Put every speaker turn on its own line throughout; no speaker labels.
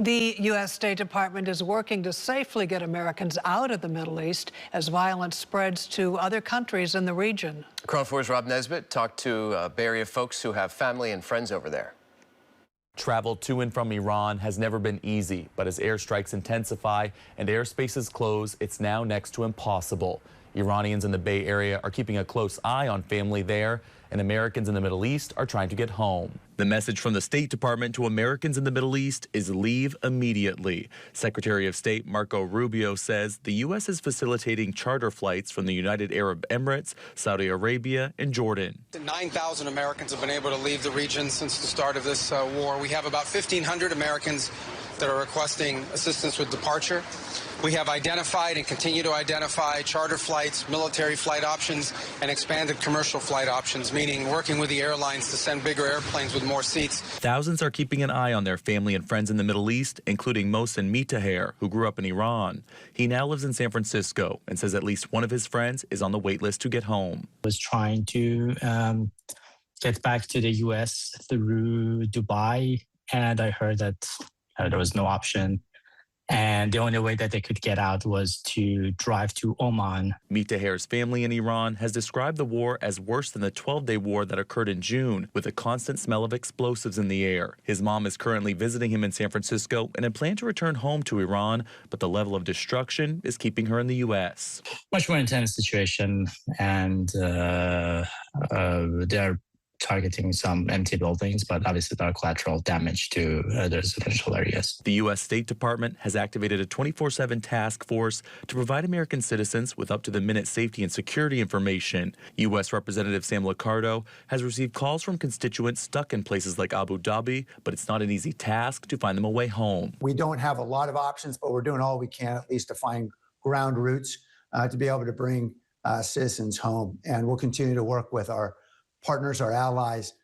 The U.S. State Department is working to safely get Americans out of the Middle East as violence spreads to other countries in the region.
KRON 4's Rob Nesbitt talked to a Bay Area folks who have family and friends over there.
Travel to and from Iran has never been easy, but as airstrikes intensify and airspaces close, it's now next to impossible. Iranians in the Bay Area are keeping a close eye on family there, and Americans in the Middle East are trying to get home. The message from the State Department to Americans in the Middle East is leave immediately. Secretary of State Marco Rubio says the U.S. is facilitating charter flights from the United Arab Emirates, Saudi Arabia, and Jordan.
9,000 Americans have been able to leave the region since the start of this war. We have about 1,500 Americans that are requesting assistance with departure. We have identified and continue to identify charter flights, military flight options, and expanded commercial flight options, meaning working with the airlines to send bigger airplanes with more seats.
Thousands are keeping an eye on their family and friends in the Middle East, including Mohsen Mitaher, who grew up in Iran. He now lives in San Francisco and says at least one of his friends is on the wait list to get home.
I was trying to get back to the U.S. through Dubai, and I heard that there was no option. And the only way that they could get out was to drive to Oman.
Mitaher's family in Iran has described the war as worse than the 12-day war that occurred in June, with a constant smell of explosives in the air. His mom is currently visiting him in San Francisco and had planned to return home to Iran, but the level of destruction is keeping her in the U.S.
Much more intense situation, and they're targeting some empty buildings, but obviously there are collateral damage to the residential areas.
The U.S. State Department has activated a 24/7 task force to provide American citizens with up-to-the-minute safety and security information. U.S. Representative Sam Liccardo has received calls from constituents stuck in places like Abu Dhabi, but it's not an easy task to find them a way home.
We don't have a lot of options, but we're doing all we can at least to find ground routes to be able to bring citizens home. And we'll continue to work with our partners, our allies,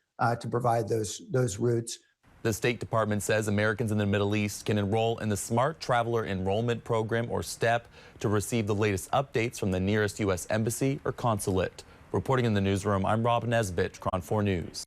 to provide those routes.
The State Department says Americans in the Middle East can enroll in the Smart Traveler Enrollment Program, or STEP, to receive the latest updates from the nearest U.S. embassy or consulate. Reporting in the newsroom, I'm Rob Nesbitt, KRON 4 News.